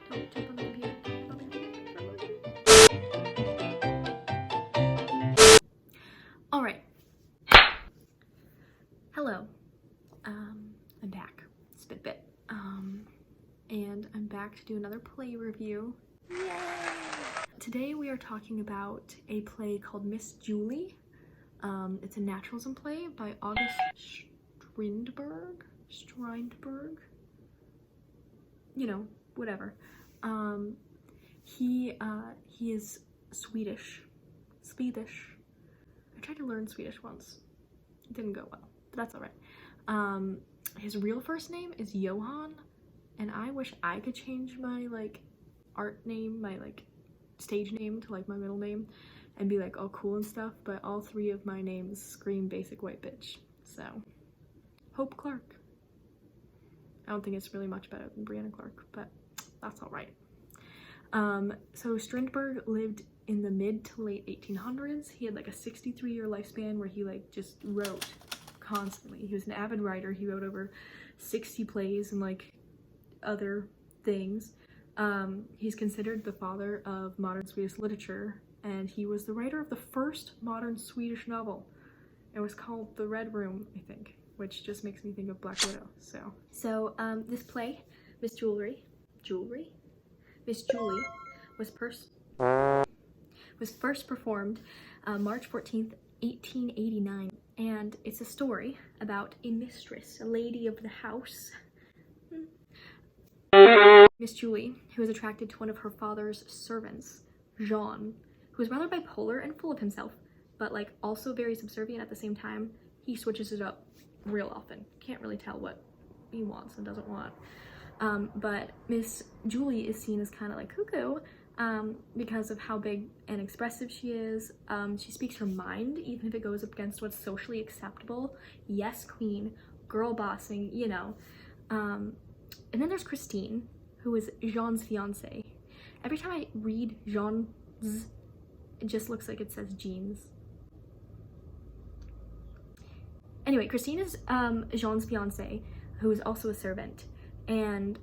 Don't type on the computer. All right. Hello. I'm back. Spitbit. And I'm back to do another play review. Yay! Today we are talking about a play called Miss Julie. It's a naturalism play by August Strindberg. You know, whatever. He is Swedish. I tried to learn Swedish once. It didn't go well, but that's all right. His real first name is Johan, and I wish I could change my art name, my stage name to my middle name and be all cool and stuff, but all three of my names scream basic white bitch. So, Hope Clark. I don't think it's really much better than Brianna Clark, but that's all right. So Strindberg lived in the mid to late 1800s. He had a 63-year lifespan where he just wrote constantly. He was an avid writer. He wrote over 60 plays and other things. He's considered the father of modern Swedish literature, and he was the writer of the first modern Swedish novel. It was called The Red Room, I think, which just makes me think of Black Widow. So this play, Miss Julie was first performed March 14th, 1889, and it's a story about a mistress, a lady of the house, Miss Julie, who was attracted to one of her father's servants, Jean, who was rather bipolar and full of himself, but also very subservient at the same time. He switches it up real often. Can't really tell what he wants and doesn't want. But Miss Julie is seen as kind of cuckoo because of how big and expressive she is. She speaks her mind, even if it goes up against what's socially acceptable. Yes, queen, girl bossing, you know. And then there's Christine, who is Jean's fiance. Every time I read Jean's, it just looks like it says jeans. Anyway, Christine is Jean's fiance, who is also a servant, and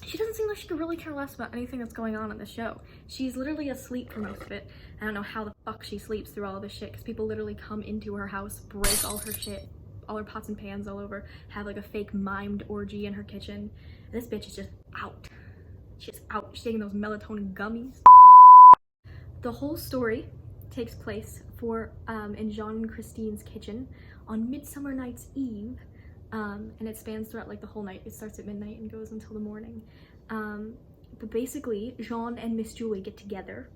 she doesn't seem like she could really care less about anything that's going on in the show. She's literally asleep for most of it. I don't know how the fuck she sleeps through all of this shit, because people literally come into her house, break all her shit, all her pots and pans all over, have a fake mimed orgy in her kitchen. And this bitch is just out. She's out. She's taking those melatonin gummies. The whole story takes place in Jean and Christine's kitchen on Midsummer Night's Eve, and it spans throughout the whole night. It starts at midnight and goes until the morning. But basically, Jean and Miss Julie get together,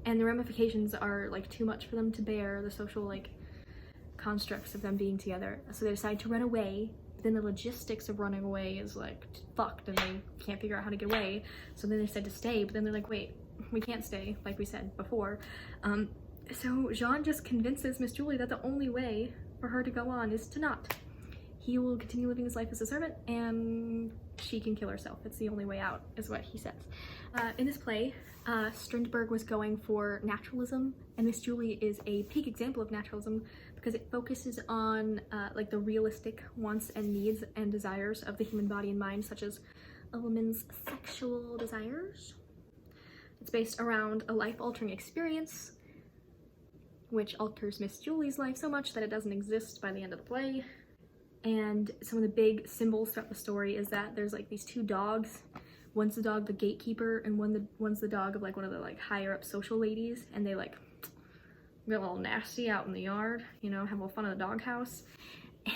and the ramifications are too much for them to bear, the social constructs of them being together. So they decide to run away. But then the logistics of running away is fucked, and they can't figure out how to get away. So then they decide to stay, but then they're wait, we can't stay, like we said before. So Jean just convinces Miss Julie that the only way for her to go on is to not. He will continue living his life as a servant, and she can kill herself. It's the only way out, is what he says. In this play, Strindberg was going for naturalism, and Miss Julie is a peak example of naturalism because it focuses on the realistic wants and needs and desires of the human body and mind, such as a woman's sexual desires. It's based around a life-altering experience, which alters Miss Julie's life so much that it doesn't exist by the end of the play. And some of the big symbols throughout the story is that there's these two dogs. One's the dog, the gatekeeper, and one's the dog of one of the higher up social ladies, and they get a little nasty out in the yard, you know, have a little fun in the doghouse.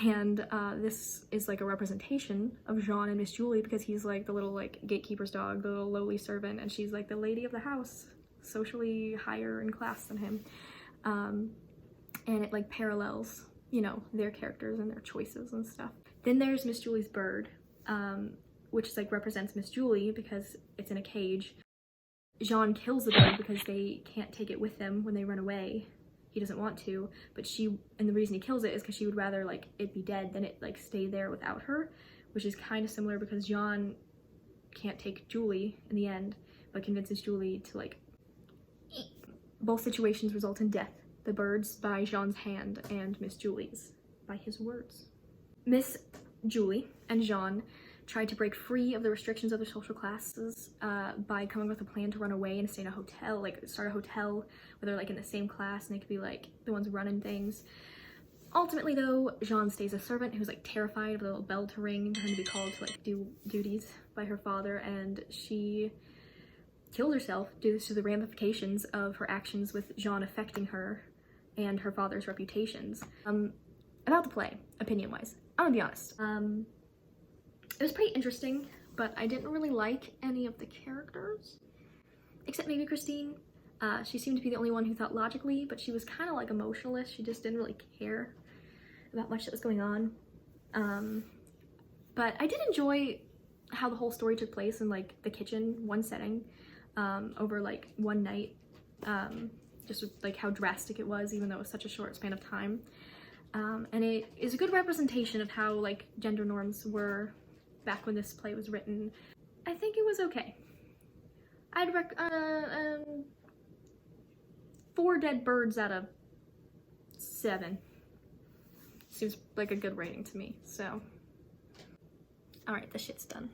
And this is a representation of Jean and Miss Julie, because he's the little gatekeeper's dog, the little lowly servant, and she's the lady of the house, socially higher in class than him. And it parallels, you know, their characters and their choices and stuff. Then there's Miss Julie's bird, which is represents Miss Julie because it's in a cage. Jean kills the bird because they can't take it with them when they run away. He doesn't want to, but and the reason he kills it is because she would rather it be dead than it stay there without her, which is kind of similar because Jean can't take Julie in the end, but convinces Julie to eat. Both situations result in death. The bird's by Jean's hand and Miss Julie's by his words. Miss Julie and Jean tried to break free of the restrictions of their social classes by coming with a plan to run away and stay in a hotel, like start a hotel where they're like in the same class and they could be like the ones running things. Ultimately though, Jean stays a servant who's like terrified of the little bell to ring for him to be called to like do duties by her father, and she killed herself due to the ramifications of her actions with Jean affecting her and her father's reputations. About the play, opinion-wise, I'm gonna be honest. It was pretty interesting, but I didn't really like any of the characters, except maybe Christine. She seemed to be the only one who thought logically, but she was kind of like emotionless. She just didn't really care about much that was going on. But I did enjoy how the whole story took place in like the kitchen, one setting, over like one night. Just like how drastic it was, even though it was such a short span of time. And it is a good representation of how like gender norms were back when this play was written. I think it was okay. I'd 4 dead birds out of 7. Seems like a good rating to me, so. Alright, the shit's done.